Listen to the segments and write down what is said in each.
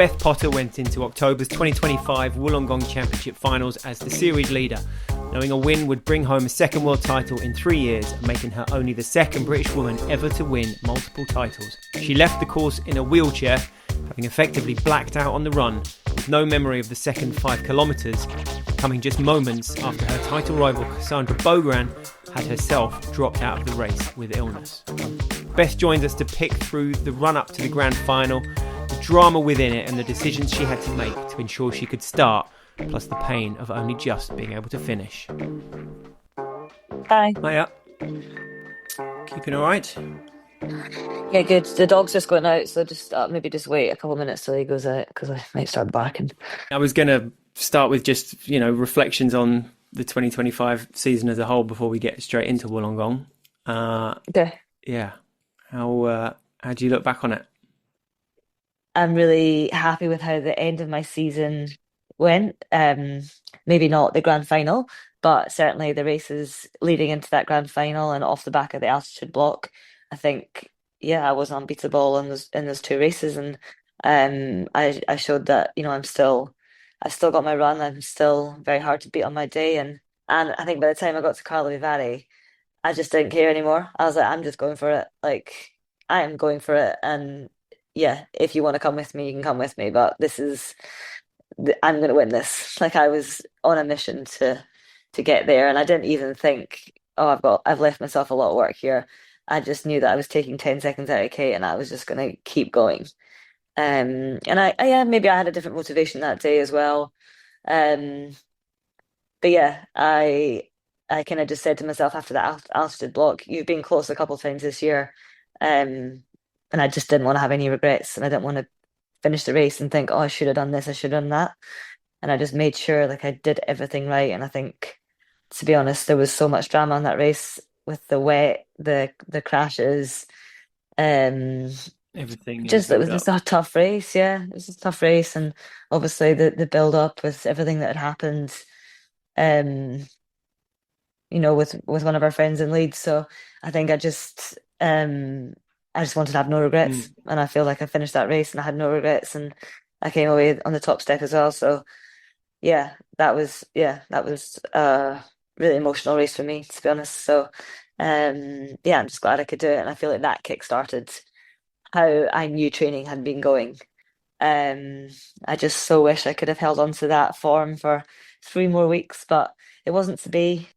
Beth Potter went into October's 2025 Wollongong Championship finals as the series leader, knowing a win would bring home a second world title in 3 years, making her only the second British woman ever to win multiple titles. She left the course in a wheelchair, having effectively blacked out on the run, with no memory of the second 5 kilometres, coming just moments after her title rival Cassandra Bogran had herself dropped out of the race with illness. Beth joins us to pick through the run-up to the grand final, the drama within it and the decisions she had to make to ensure she could start, plus the pain of only just being able to finish. Hi. Hiya. Keeping all right? Yeah, good. The dog's just going out, so just maybe just wait a couple of minutes till he goes out because I might start barking. I was going to start with just, reflections on the 2025 season as a whole before we get straight into Wollongong. Okay. Yeah. How do you look back on it? I'm really happy with how the end of my season went. Maybe not the grand final, but certainly the races leading into that grand final and off the back of the altitude block. I think, yeah, I was unbeatable in those 2 races, and I showed that I still got my run. I'm still very hard to beat on my day, and I think by the time I got to Carlo Vivari, I just didn't care anymore. I was like, I'm just going for it. Like, I am going for it, and yeah, if you want to come with me, you can come with me. But I'm going to win this. Like, I was on a mission to get there, and I didn't even think, oh, I've left myself a lot of work here. I just knew that I was taking 10 seconds out of Kate, and I was just going to keep going. And yeah, maybe I had a different motivation that day as well. Um, but yeah, I kind of just said to myself after that altitude block, you've been close a couple of times this year, and I just didn't want to have any regrets, and I didn't want to finish the race and think, oh, I should have done this, I should have done that, and I just made sure like I did everything right. And I think, to be honest, there was so much drama in that race with the wet, the crashes, um, Everything just it was just a tough race. Yeah, it was a tough race, and obviously the build up with everything that had happened. Um, with one of our friends in Leeds. So I think I just wanted to have no regrets. And I feel like I finished that race and I had no regrets, and I came away on the top step as well. So yeah, that was a really emotional race for me, to be honest. So yeah, I'm just glad I could do it. And I feel like that kick-started how I knew training had been going. I just so wish I could have held on to that form for 3 more weeks, but it wasn't to be.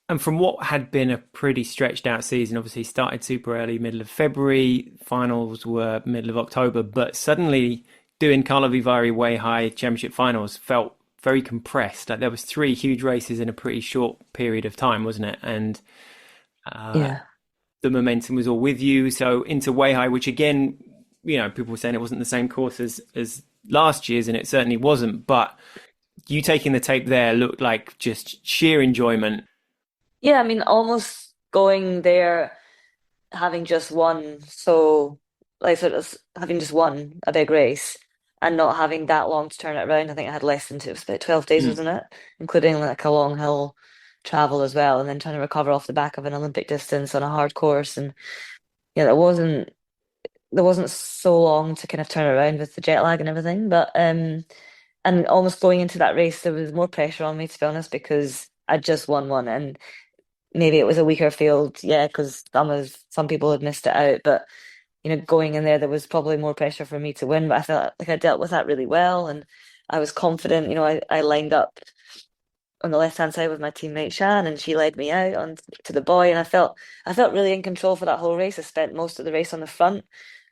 And from what had been a pretty stretched out season, obviously started super early, middle of February, finals were middle of October, but suddenly doing Carlo Vivari Way High Championship finals felt very compressed. Like there was 3 huge races in a pretty short period of time, wasn't it? And Yeah. the momentum was all with you. So into Way High, which again, people were saying it wasn't the same course as last year's, and it certainly wasn't. But you taking the tape there looked like just sheer enjoyment. Yeah, I mean, almost going there, having just won, so like sort of having just won a big race and not having that long to turn it around. I think I had less than it was about 12 days, wasn't it? Including like a long hill travel as well, and then trying to recover off the back of an Olympic distance on a hard course. And yeah, there wasn't so long to kind of turn around with the jet lag and everything. But and almost going into that race, there was more pressure on me, to be honest, because I'd just won one, and maybe it was a weaker field, yeah, because some people had missed it out. But going in there was probably more pressure for me to win. But I felt like I dealt with that really well, and I was confident. I lined up on the left hand side with my teammate Shan, and she led me out on to the buoy, and I felt really in control for that whole race. I spent most of the race on the front.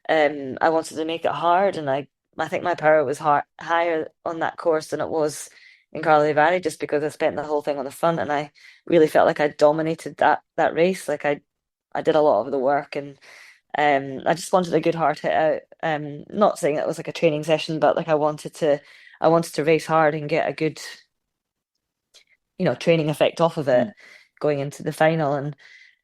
I wanted to make it hard, and I think my power was higher on that course than it was in Carlo Valley, just because I spent the whole thing on the front, and I really felt like I dominated that race. Like I did a lot of the work, and I just wanted a good hard hit out. Not saying that it was like a training session, but like I wanted to race hard and get a good training effect off of it going into the final.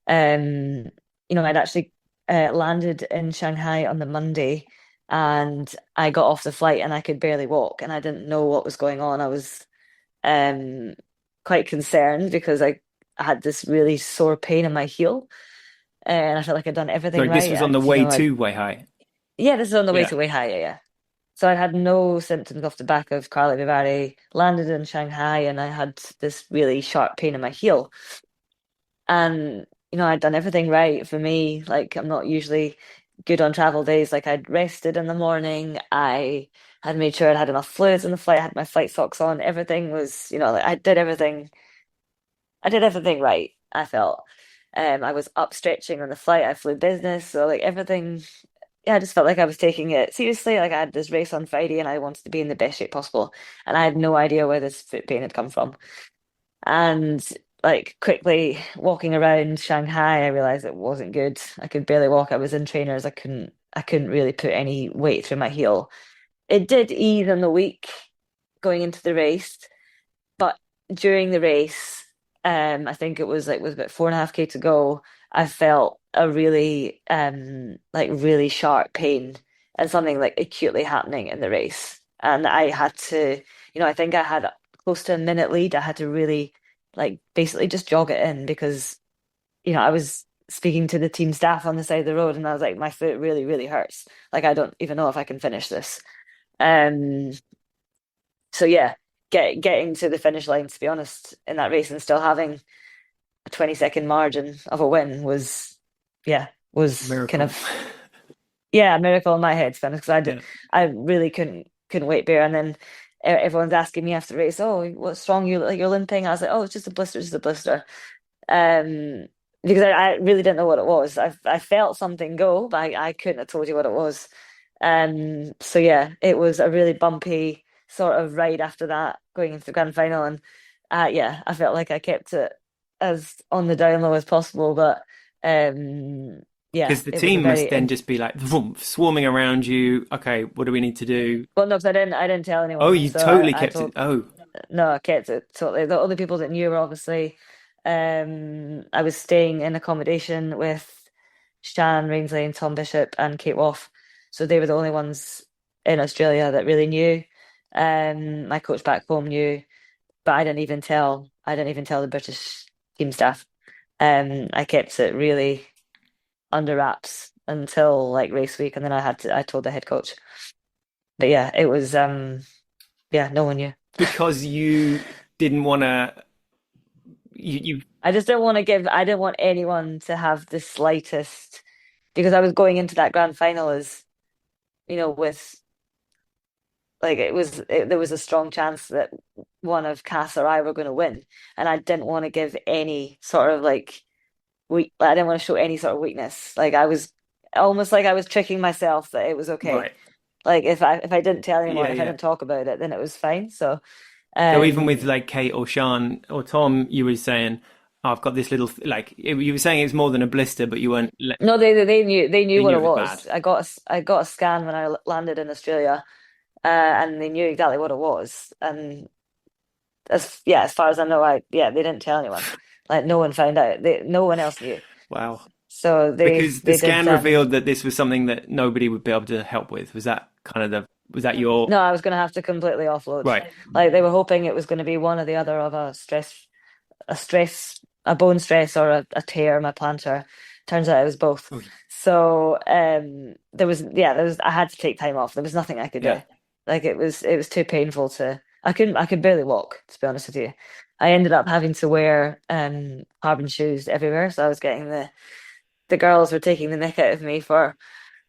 And I'd actually landed in Shanghai on the Monday, and I got off the flight and I could barely walk, and I didn't know what was going on. I was quite concerned because I had this really sore pain in my heel, and I felt like I'd done everything right. This was on the way to Way High. Yeah, this is on the way to Way High, yeah. So I had no symptoms off the back of Carly Vivari, landed in Shanghai, and I had this really sharp pain in my heel. And, I'd done everything right for me. Like, I'm not usually good on travel days. Like, I'd rested in the morning. I had made sure I had enough fluids in the flight. I had my flight socks on. Everything was, like I did everything. I did everything right, I felt. I was up stretching on the flight. I flew business. So, like, everything, yeah, I just felt like I was taking it seriously. Like, I had this race on Friday and I wanted to be in the best shape possible. And I had no idea where this foot pain had come from. And like quickly walking around Shanghai, I realized it wasn't good. I could barely walk. I was in trainers. I couldn't really put any weight through my heel. It did ease in the week going into the race, but during the race, I think it was about 4.5K to go. I felt a really like really sharp pain and something like acutely happening in the race. And I had to, I think I had close to a minute lead. I had to really like basically just jog it in because, I was speaking to the team staff on the side of the road and I was like, my foot really, really hurts. Like I don't even know if I can finish this. Um, so yeah, getting to the finish line, to be honest, in that race and still having a 20-second margin of a win was kind Miracle. of a miracle in my head, to be honest, because Yeah. I really couldn't wait there. And then everyone's asking me after the race, "Oh, what's wrong? You like you're limping?" I was like, "Oh, it's just a blister, just a blister." Um, because I really didn't know what it was. I felt something go, but I couldn't have told you what it was. So yeah, it was a really bumpy sort of ride after that, going into the grand final, and yeah, I felt like I kept it as on the down low as possible, but um, yeah, Because the it was a team must very then just be like vroom, swarming around you. Okay, what do we need to do? well, no, because I didn't tell Oh, anyone, you so totally I kept it. told Oh, no, I kept it totally. The other people that knew were obviously, I was staying in accommodation with Shan Rainsley and Tom Bishop and Kate Woff. So they were the only ones in Australia that really knew. My coach back home knew, but I didn't even tell the British team staff. I kept it really under wraps until like race week, and then I told the head coach. But yeah, it was yeah, no one knew. because you didn't want to. You I didn't want anyone to have the slightest, because I was going into that grand final as, with like there was a strong chance that one of Cass or I were going to win. And I didn't want to give any sort of like I didn't want to show any sort of weakness. Like I was almost like I was tricking myself that it was okay. right. Like if I didn't tell anyone, Yeah, if I yeah. didn't talk about it, then it was fine. So So even with um like Kate or Sean or Tom, you were saying, oh, "I've got this little like." You were saying it was more than a blister, but you weren't. no, they knew They what knew it it was bad. was. I got a scan when I landed in Australia, and they knew exactly what it was. And as far as I know, they didn't tell anyone. Like no one found out. No one else knew. Wow. So they Because the they did. scan revealed that this was something that nobody would be able to help with. Was that kind of the? Was that your No, I was going to have to completely offload. right? Like they were hoping it was going to be one or the other of a bone stress or a tear in my plantar. Turns out it was both. Oh, So there was I had to take time off. There was nothing I could yeah. do. Like it was too painful to I could barely walk, to be honest with you. I ended up having to wear carbon shoes everywhere. So I was getting the girls were taking the mick out of me for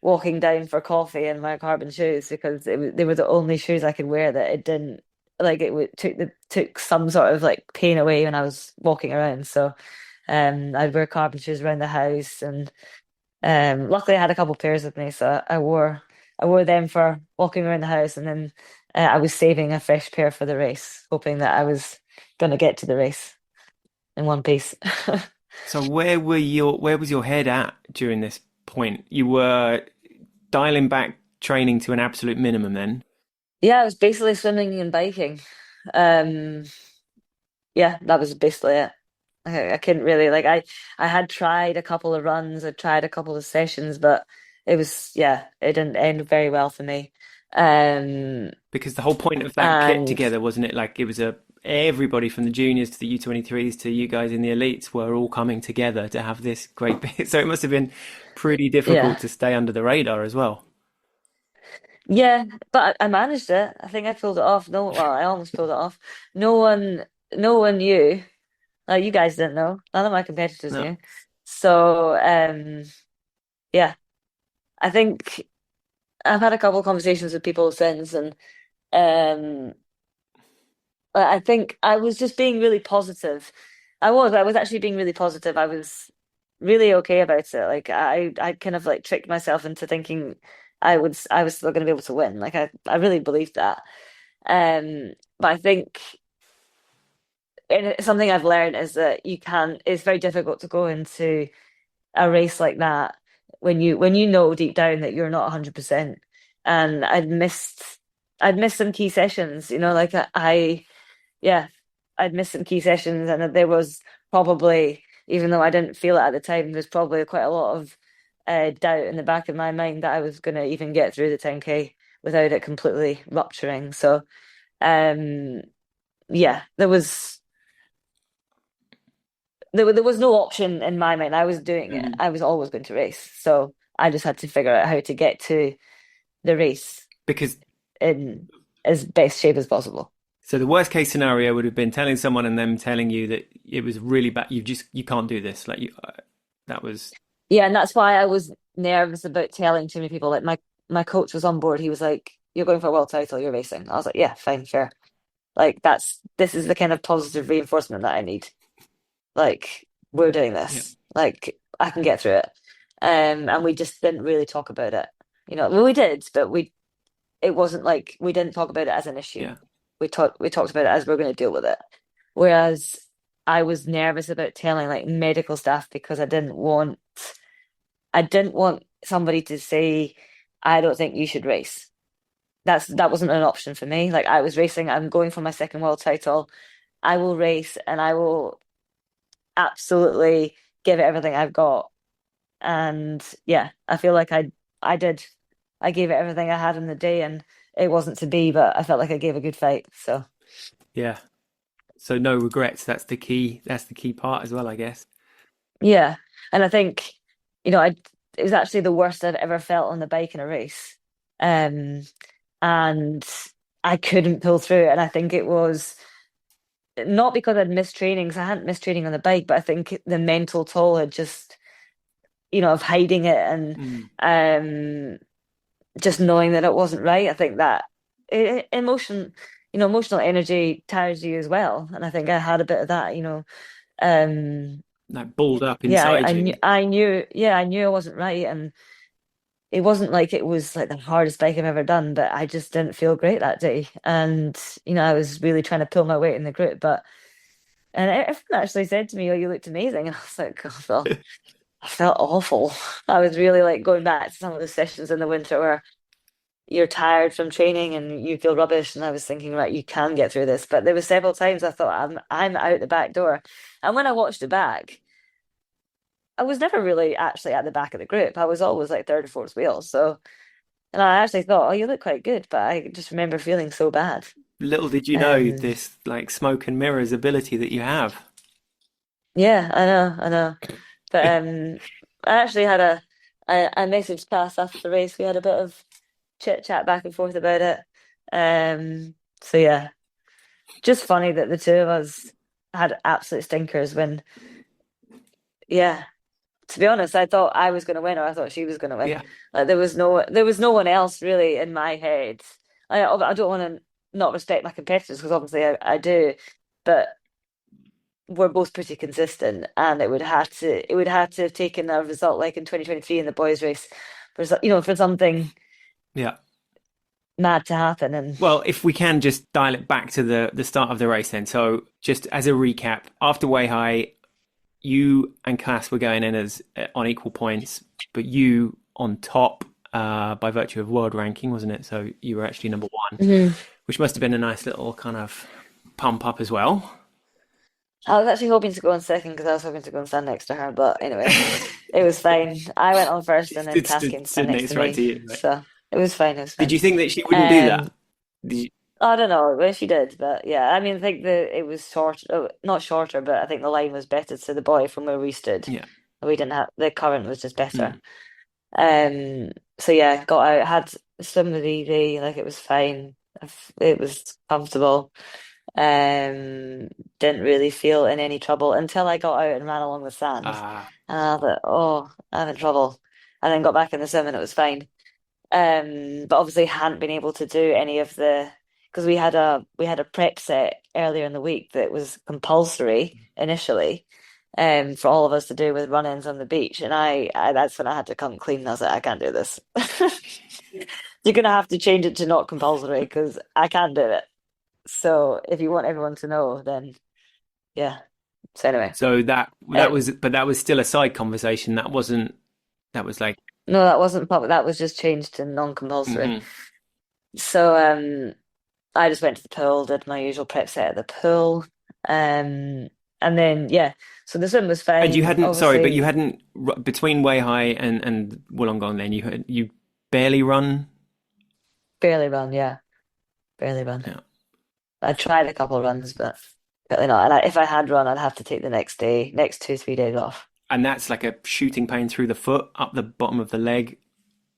walking down for coffee in my carbon shoes because they were the only shoes I could wear that it didn't like it would took some sort of like pain away when I was walking around. So I'd wear carbon shoes around the house, and luckily I had a couple pairs with me, so I wore them for walking around the house, and then I was saving a fresh pair for the race, hoping that I was going to get to the race in one piece. So where was your head at during this point? You were dialing back training to an absolute minimum then. Yeah, I was basically swimming and biking. Um, yeah, that was basically it. I couldn't really I had tried a couple of runs, I tried a couple of sessions, but it didn't end very well for me. Um, Because the whole point of that get and together, wasn't it? Like it was a everybody from the juniors to the U23s to you guys in the elites were all coming together to have this great bit. So it must have been pretty difficult yeah. to stay under the radar as well. Yeah, but I managed it. I think I pulled it off. No, well, I almost pulled it off. No one, no one knew. Like you guys didn't know. None of my competitors No. knew. So, yeah, I think I've had a couple of conversations with people since, and um, I think I was just being really positive. I was actually being really positive. I was really okay about it. Like I kind of like tricked myself into thinking I was still going to be able to win. Like I really believed that. But I think something I've learned is that it's very difficult to go into a race like that when you know deep down that you're not 100%. And I'd missed some key sessions, you know, like yeah, I'd missed some key sessions, and there was probably, even though I didn't feel it at the time, there's probably quite a lot of doubt in the back of my mind that I was going to even get through the 10K without it completely rupturing. So, um, yeah, there was no option in my mind. I was doing it. Mm. I was always going to race, so I just had to figure out how to get to the race Because in as best shape as possible. so the worst case scenario would have been telling someone and them telling you that it was really bad. You can't do this. Like that was Yeah, and that's why I was nervous about telling too many people. Like my coach was on board. He was like, "You're going for a world title. You're racing." I was like, "Yeah, fine, fair." Like this is the kind of positive reinforcement that I need. Like we're doing yeah, this. Like I can get through it. And we just didn't really talk about it. You know, well, we did, but we it wasn't like we didn't talk about it as an issue. yeah. We talked about it as we're going to deal with it. Whereas I was nervous about telling like medical staff because I didn't want somebody to say, I don't think you should race. That wasn't an option for me. Like I was racing, I'm going for my second world title. I will race and I will absolutely give it everything I've got. And yeah, I feel like I did. I gave it everything I had in the day, and it wasn't to be, but I felt like I gave a good fight. So Yeah. So no regrets. That's the key. That's the key part as well, I guess. yeah. And I think, you know, it was actually the worst I've ever felt on the bike in a race. Um, and I couldn't pull through. And I think it was not because I'd missed training, because I hadn't missed training on the bike, but I think the mental toll had just, you know, of hiding it and Mm. just knowing that it wasn't right. I think that emotion, you know, emotional energy tires you as well. And I think I had a bit of that, you know. Um, Like balled up yeah, inside you. yeah, I knew I wasn't right. And it wasn't like it was like the hardest bike I've ever done, but I just didn't feel great that day. And, you know, I was really trying to pull my weight in the group. And everyone actually said to me, "Oh, you looked amazing." And I was like, I felt awful. I was really like going back to some of the sessions in the winter where you're tired from training and you feel rubbish. And I was thinking, right, you can get through this. But there were several times I thought I'm out the back door. And when I watched it back, I was never really actually at the back of the group. I was always like third or fourth wheel. So, and I actually thought, oh, you look quite good, but I just remember feeling so bad. Little did you know Um, this like smoke and mirrors ability that you have. yeah, I know. But I actually had I messaged Cass after the race. We had a bit of chit chat back and forth about it. So yeah, just funny that the two of us had absolute stinkers when, yeah, to be honest, I thought I was going to win or I thought she was going to win. Yeah. Like there was no one else really in my head. I don't want to not respect my competitors because obviously I do, but we're both pretty consistent, and it would have to have taken a result like in 2023 in the boys' race you know, for something Yeah. mad to happen. And Well, if we can just dial it back to the start of the race then. So just as a recap, after Weihai, you and Cass were going in as on equal points, but you on top by virtue of world ranking, wasn't it? So you were actually number one, Mhm. which must have been a nice little kind of pump up as well. I was actually hoping to go on second because I was hoping to go and stand next to her, but anyway, it was fine. I went on first, and then Cass came to stand Stood next to next right to me, you. Right? so it was fine. It was Did fine. you think that she wouldn't do that? Um, Did you, I don't know. Well, she did, but yeah, I mean, I think it was short, not shorter, but I think the line was better to the boy from where we stood. yeah. We didn't have the current was just better. Mm. So yeah, got out. Had The swim was easy, like it was fine. It was comfortable. Didn't really feel in any trouble until I got out and ran along the sand. Ah, And I thought, oh, I'm in trouble. And then got back in the swim and it was fine. But obviously hadn't been able to do any of the because we had a prep set earlier in the week that was compulsory initially, for all of us to do with run-ins on the beach, and I that's when I had to come clean. I was like, I can't do this. You're gonna have to change it to not compulsory because I can't do it. So if you want everyone to know, then yeah. So anyway, so that um, was, but that was still a side conversation. That wasn't. That was like, no, that wasn't public. That was just changed to non-compulsory. mhm. So I just went to the pool, did my usual prep set at the pool. And then, yeah, so the swim was And you fine. hadn't. Sorry, but you Obviously, hadn't between Way High and Wollongong. Then you barely run. barely run, yeah, barely run. Yeah. I tried a couple runs, but really not. And if I had run, I'd have to take the next day, next 2, 3 days off. And that's like a shooting pain through the foot, up the bottom of the leg,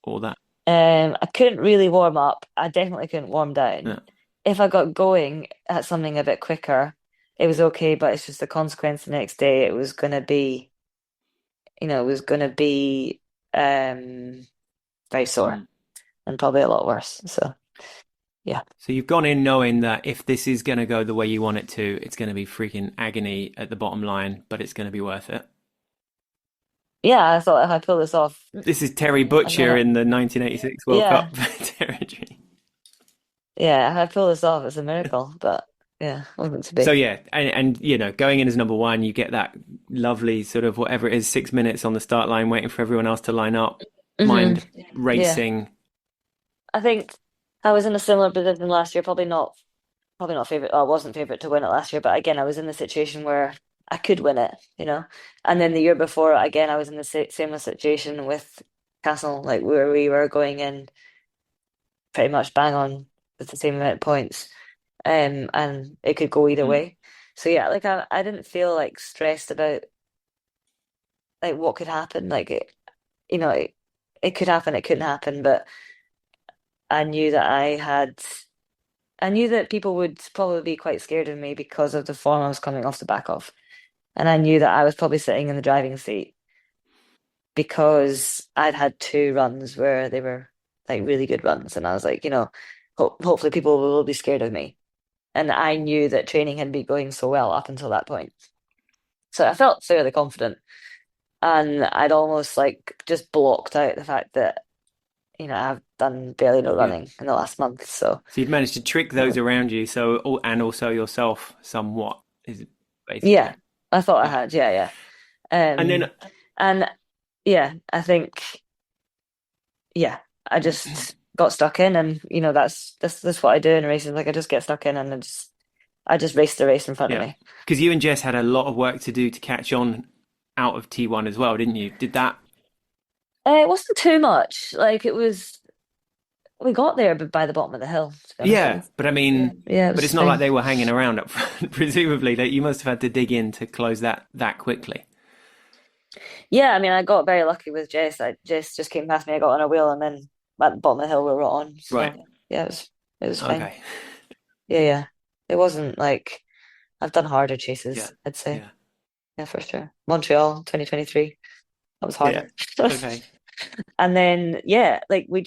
all that. I couldn't really warm up. I definitely couldn't warm down. Yeah. If I got going at something a bit quicker, it was okay, but it's just the consequence the next day. It was going to be, it was going to be very sore Mm. and probably a lot worse. So yeah, So you've gone in knowing that if this is going to go the way you want it to, it's going to be freaking agony at the bottom line, but it's going to be worth it. yeah. I thought if I pull this off, This is Terry I'm Butcher gonna, in the 1986 World yeah, Cup territory. yeah. If I pull this off, it's a miracle. But yeah, wasn't to So be. yeah, and you know, going in as number one, you get that lovely sort of whatever it is, 6 minutes on the start line, waiting for everyone else to line up, Hmm. mind Yeah, racing. I think I was in a similar position last year. Probably not favorite. I wasn't favorite to win it last year, but again, I was in the situation where I could win it. And then the year before, again, I was in the same situation with Castle, like where we were going in pretty much bang on with the same amount of points. And it could go either Mm. way. So yeah, like I didn't feel like stressed about like what could happen. Like it could happen, it couldn't happen, but I knew that I knew that people would probably be quite scared of me because of the form I was coming off the back of. And I knew that I was probably sitting in the driving seat because I'd had 2 runs where they were like really good runs. And I was like, hopefully people will be scared of me. And I knew that training had been going so well up until that point. So I felt fairly confident. And I'd almost like just blocked out the fact that, I've done barely no Yeah. running in the last month. So, So you'd managed to trick those around you, and also yourself somewhat is yeah, basically. I thought I Yeah. had. Yeah, yeah. And then And yeah, I think, yeah, I just got stuck in. And, that's what I do in races. Like I just get stuck in and I just race the race in front of yeah, me. because you and Jess had a lot of work to do to catch on out of T1 as well, didn't you? Did that? It wasn't too much. Like we got there but by the bottom of the hill, to be honest with Yeah, you. but I mean, Yeah, it but was it's not like fine. they were hanging around up front. Presumably, that you must have had to dig in to close that quickly. Yeah, I mean, I got very lucky with Jess. Jess just came past me, I got on a wheel, and then at the bottom of the hill we were on. Right. So yeah, it was fine. Okay. Yeah, yeah. It wasn't like I've done harder Yeah. chases, I'd say. Yeah. Yeah, for sure. Montreal 2023, that was Yeah. harder. Okay. And then yeah, like we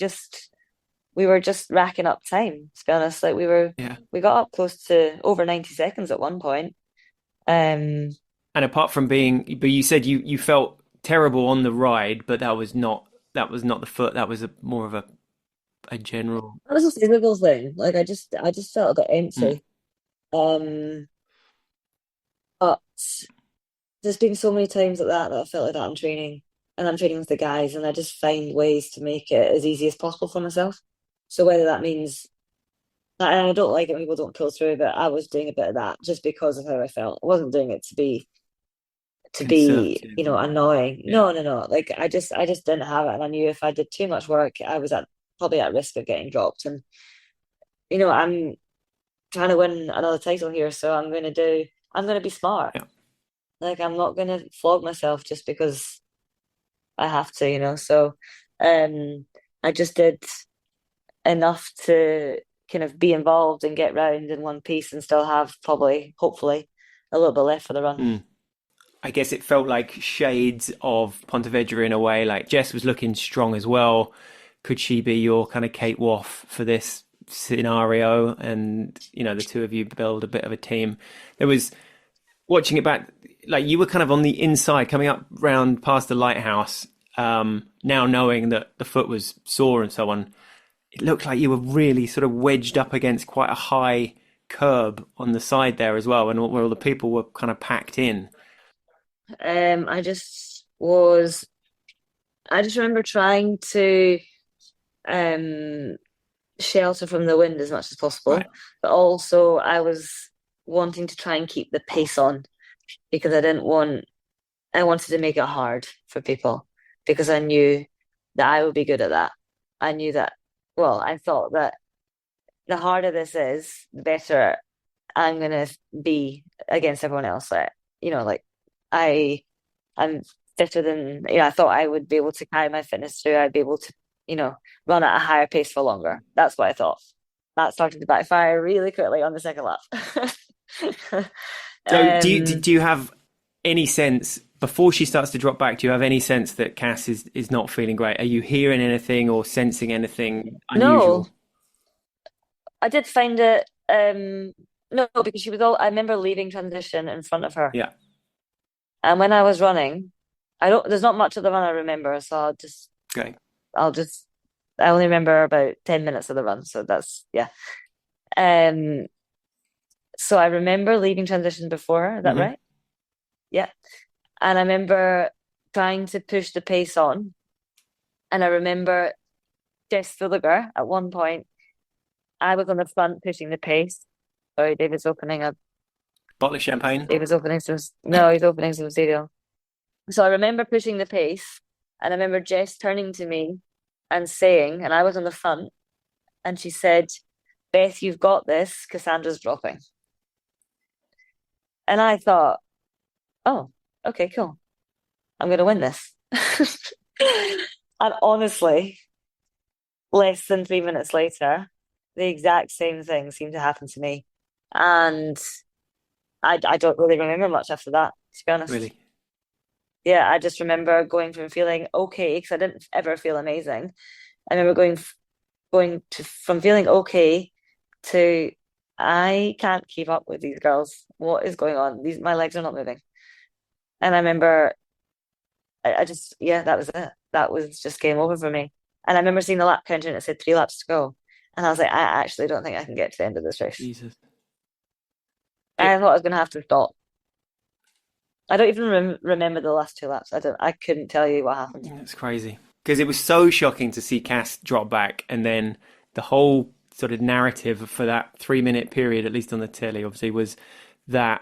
were just racking up time, to be honest. Like Yeah. we got up close to over 90 seconds at one point. Um And apart from being, but you said you felt terrible on the ride, but that was not the foot. That was more of a general. that was a physical thing. Like I just felt a bit Mm. empty. Um but there's been so many times like that I felt like that in training, and I'm training with the guys, and I just find ways to make it as easy as possible for myself. So whether that means, and I don't like it when people don't pull through, but I was doing a bit of that just because of how I felt. I wasn't doing it to be, Conservative. annoying. Yeah. No, no, no. Like I just didn't have it, and I knew if I did too much work, I was probably at risk of getting dropped. And I'm trying to win another title here, so I'm gonna be smart. Yeah. Like I'm not gonna flog myself just because I have to. So um I just did enough to kind of be involved and get round in one piece and still have probably, hopefully, a little bit left for the run. Mm. I guess it felt like shades of Pontevedra in a way. Like Jess was looking strong as well. Could she be your kind of Kate Waff for this scenario? And the two of you build a bit of a team. There was watching it back, like you were kind of on the inside, coming up round past the lighthouse. Now knowing that the foot was sore and so on, it looked like you were really sort of wedged up against quite a high curb on the side there as well, and where all the people were kind of packed in. I just was, I just remember trying to um, shelter from the wind as much as Right. possible, but also I was wanting to try and keep the pace on because I wanted to make it hard for people because I knew that I would be good at that. I knew that, well, I thought that the harder this is, the better I'm gonna be against everyone else. Like I, I'm fitter than, I thought I would be able to carry my fitness through. I'd be able to, run at a higher pace for longer. That's what I thought. That started to backfire really quickly on the second lap. So do you Um, do you have any sense before she starts to drop back? Do you have any sense that Cass is not feeling great? Are you hearing anything or sensing anything no, unusual? I did find it. No, because she was all. I remember leaving transition in front of her, Yeah. and when I was running, I don't. There's not much of the run I remember, so Okay. I'll just. I only remember about 10 minutes of the run, so that's yeah. Um, so I remember leaving transition before her. Is that Hmm. right? Yeah, and I remember trying to push the pace on, and I remember Jess Fulliger at one point. I was on the front pushing the pace. Sorry, Bottle of champagne. David's opening some. No, he's opening some cereal. So I remember pushing the pace, and I remember Jess turning to me and saying, and I was on the front, and she said, "Beth, you've got this. Cassandra's dropping." And I thought, "Oh, okay, cool. I'm going to win this." And honestly, less than 3 minutes later, the exact same thing seemed to happen to me. And I don't really remember much after that, to be honest. Really. Yeah, I just remember going from feeling okay, because I didn't ever feel amazing. I remember going to from feeling okay to I can't keep up with these girls. What is going on? My legs are not moving. And I remember I just yeah, that was it. That was just game over for me. And I remember seeing the lap counter and it said 3 laps to go. And I was like, I actually don't think I can get to the end of this race. Jesus. I It, thought I was gonna have to stop. I don't even remember the last 2 laps. I couldn't tell you what happened. it's crazy because it was so shocking to see Cass drop back, and then the whole sort of narrative for that 3 minute period, at least on the telly, obviously, was that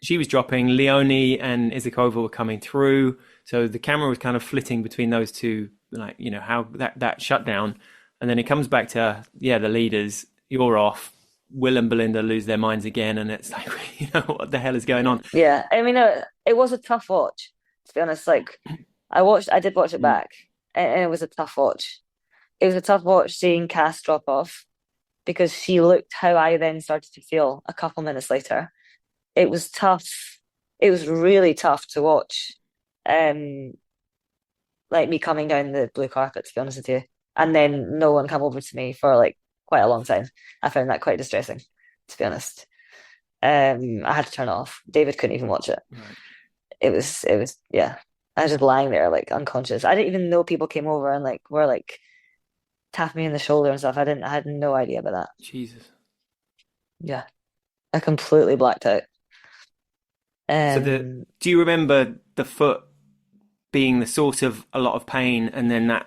she was dropping. Leonie and Izakova were coming through, so the camera was kind of flitting between those two, like how that shutdown, and then it comes back to the leaders. You're off. Will and Belinda lose their minds again, and it's like what the hell is going on? Yeah, I mean, it was a tough watch, to be honest. Like, I did watch it Mm. back, and it was a tough watch. It was a tough watch seeing Cass drop off because she looked how I then started to feel a couple minutes later. It was tough. It was really tough to watch, um, like me coming down the blue carpet, to be honest with you, and then no one come over to me for like quite a long time. I found that quite distressing, to be honest. I had to turn it off. David couldn't even watch it. Right. Yeah. I was just lying there like unconscious. I didn't even know people came over and like were like tapping me in the shoulder and stuff. I had no idea about that. Jesus. Yeah. I completely blacked out. So Um do you remember the foot being the source of a lot of pain and then that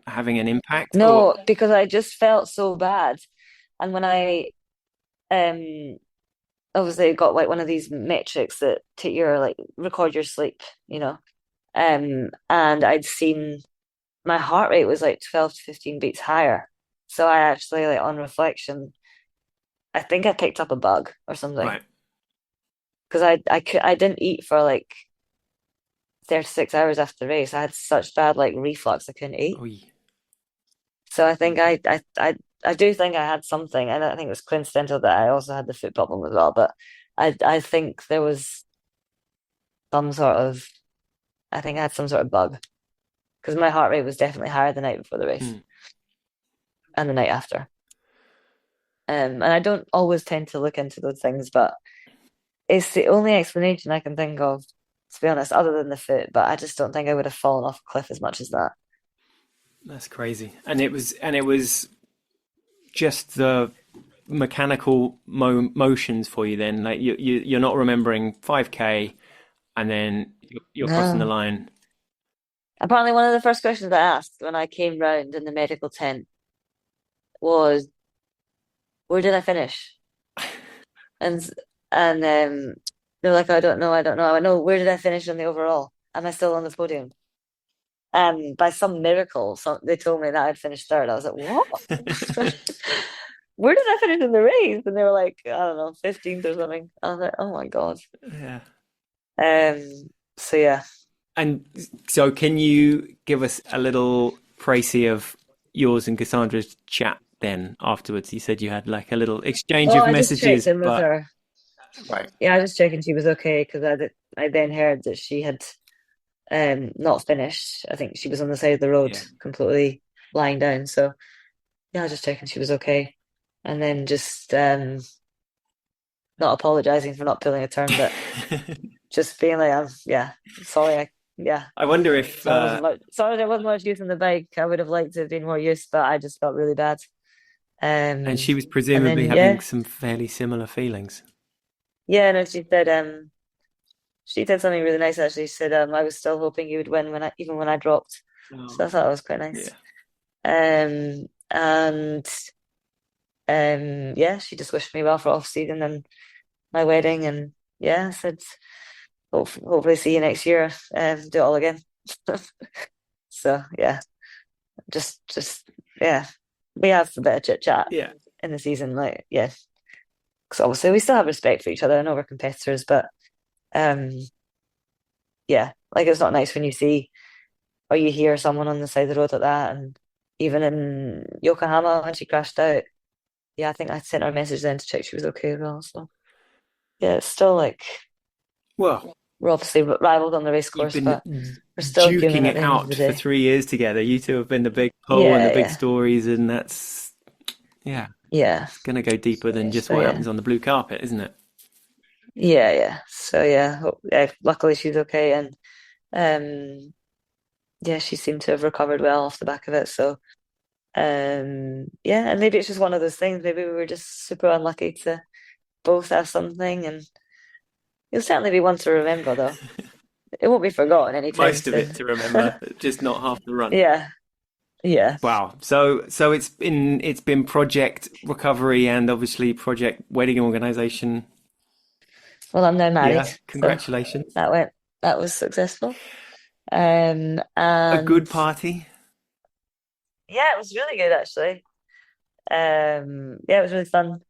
having an impact? Or no, because I just felt so bad. And when I um obviously got like one of these metrics that take your like record your sleep, and I'd seen my heart rate was like 12 to 15 beats higher. So I actually like on reflection, I think I picked up a bug or something right. because I didn't eat for like 36 hours after the race. I had such bad like reflux I couldn't eat. Oy. So I think I do think I had something, and I think it was coincidental that I also had the foot problem as well. But I think there was some sort of I think I had some sort of bug because my heart rate was definitely higher the night before the race Mm. and the night after. And I don't always tend to look into those things, but it's the only explanation I can think of, to be honest, other than the foot. But I just don't think I would have fallen off a cliff as much as that. That's crazy. And it was just the mechanical motions for you then. Like you're not remembering 5K and then you're crossing the No. line. Apparently, one of the first questions I asked when I came round in the medical tent was, "Where did I finish?" And they're like, "I don't know, I don't know. I know where did I finish in the overall? Am I still on the podium?" And by some miracle, they told me that I'd finished third. I was like, "What? Where did I finish in the race?" And they were like, "I don't know, 15th or something." I was like, "Oh my God." Yeah. So yeah. And so can you give us a little précis of yours and Cassandra's chat then afterwards? You said you had like a little exchange Well, of I just checked messages, in with but her. right. Yeah, I was just checking she was okay because I then heard that she had not finished. I think she was on the side of the road, Yeah. completely lying down. So yeah, I was just checking she was okay, and then just not apologizing for not pulling a turn, but just being like, yeah, sorry, yeah, I wonder if sorry there wasn't much use on the bike. I would have liked to have been more use, but I just felt really bad. and Um, she was and presumably then having some fairly similar feelings. yeah, no, she said something really nice actually. She said, I was still hoping you would win even when I dropped. So I Oh, thought that was quite nice. yeah. And yeah, she just wished me well for off season and my wedding, and yeah, said hopefully see you next year. Do it all again. So yeah, just yeah, we have a bit of chit chat Yeah. in the season, like yeah, because obviously we still have respect for each other. I know we're competitors, but um, yeah, like it's not nice when you see or you hear someone on the side of the road like that, and even in Yokohama when she crashed out. Yeah, I think I sent her a message then to check she was okay as well. So yeah, it's still like Well, we're obviously rivals on the race you've course, been but we're still human duking at it the end of out the for day. 3 years together. You two have been the big pull and the Yeah, big yeah, stories, and that's yeah, yeah. it's gonna go deeper than just So what yeah, happens on the blue carpet, isn't it? yeah, yeah. So yeah, yeah. Luckily she's okay, and um, yeah, she seemed to have recovered well off the back of it. So yeah, and maybe it's just one of those things. Maybe we were just super unlucky to both have something, and it'll certainly be one to remember, though. It won't be forgotten anytime Most of it soon. to remember, just not half the run. Yeah, yeah. Wow. So it's been project recovery and obviously project wedding organization. Well, I'm now married, Yeah, so congratulations. that went that was successful. A good And party. yeah, it was really good actually. Yeah, it was really fun.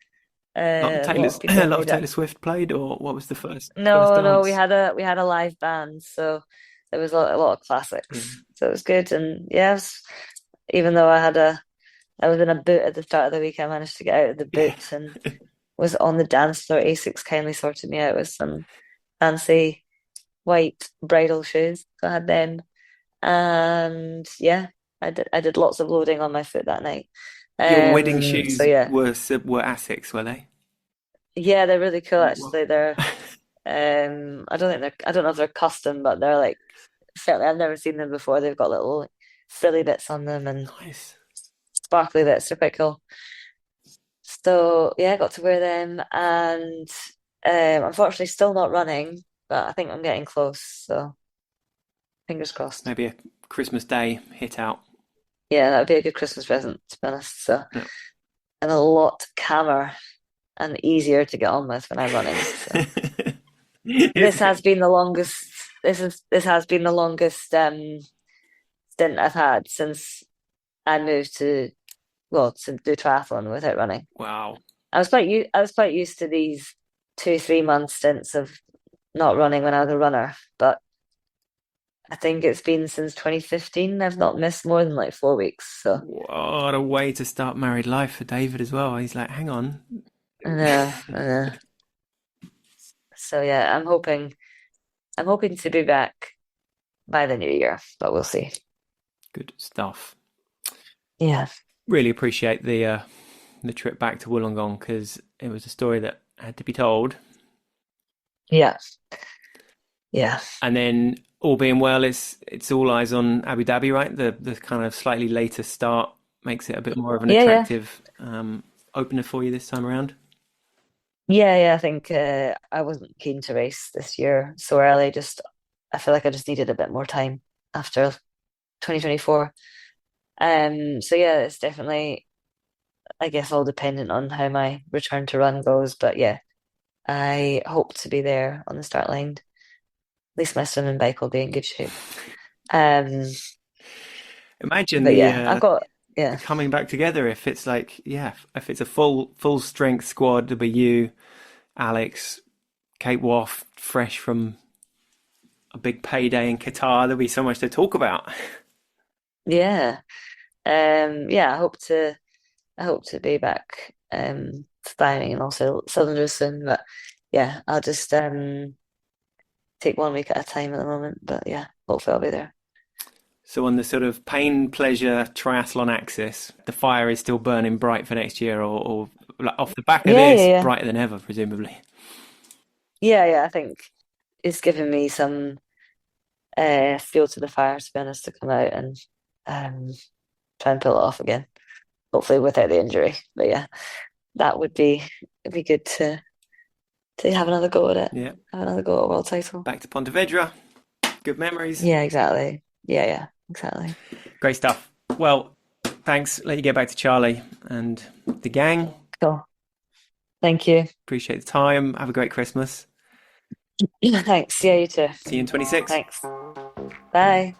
A lot of A people lot of made it. Taylor Swift played, or what was the first No, no, dance? we had a live band, so there was a lot of Yeah. classics. So it was good, and yes, even though I was in a boot at the start of the week, I managed to get out of the Yeah. boot and was on the dance floor. Asics kindly sorted me out with some fancy white bridal shoes. So I had them, and yeah, I did lots of loading on my foot that night. Your wedding So shoes yeah, were Asics, were they? yeah, they're really cool Well, actually. They're I don't know if they're custom, but they're like certainly I've never seen them before. They've got little like, frilly bits on them and nice. sparkly bits. They're quite cool. So yeah, I got to wear them, and unfortunately still not running, but I think I'm getting close. So fingers crossed. Maybe a Christmas Day hit out. Yeah, that would be a good Christmas present, to be honest. So Yeah. and a lot calmer and easier to get on with when I'm running. So this Is has it? been the longest. This has been the longest stint I've had since I moved to do triathlon without running. Wow. I was quite used to these 2 3 month stints of not running when I was a runner, but I think it's been since 2015. I've not missed more than like 4 weeks. So What a way to start married life for David as well. He's like, hang on. I know, I know. So yeah, I'm hoping to be back by the new year, but we'll see. Good stuff. Yeah, Really appreciate the trip back to Wollongong because it was a story that had to be told. yeah, yeah, And then all being well, it's all eyes on Abu Dhabi, right? The kind of slightly later start makes it a bit more of an yeah, yeah, attractive opener for you this time around. yeah, yeah. I think I wasn't keen to race this year so early. Just I feel like I just needed a bit more time after 2024. So yeah, it's definitely, I guess, all dependent on how my return to run goes. But yeah, I hope to be there on the start line. At least my swimming bike will be in good shape. Um, Imagine but yeah, I've got the yeah, coming back together if it's like, yeah, if it's a full strength squad. There'll be you, Alex, Kate Waff, fresh from a big payday in Qatar. There'll be so much to talk about. yeah, yeah. I hope to be back firing and also cylinders soon. But yeah, I'll just take 1 week at a time at the moment. But yeah, hopefully I'll be there. So on the sort of pain pleasure triathlon axis, the fire is still burning bright for next year, or like off the back of Yeah, yeah, this, yeah. brighter than ever, presumably. Yeah, yeah. I think it's given me some fuel to the fire, to be honest, to come out and um try and pull it off again. Hopefully without the injury. But yeah, that would be it'd be good to have another go at it. Yeah, Have another go at a world title. back to Pontevedra. Good memories. Yeah, exactly. Yeah, yeah, exactly. Great stuff. Well, thanks. Let you get back to Charlie and the gang. Cool. Thank you. Appreciate the time. Have a great Christmas. Thanks. Yeah, you too. See you in 26. Thanks. Bye.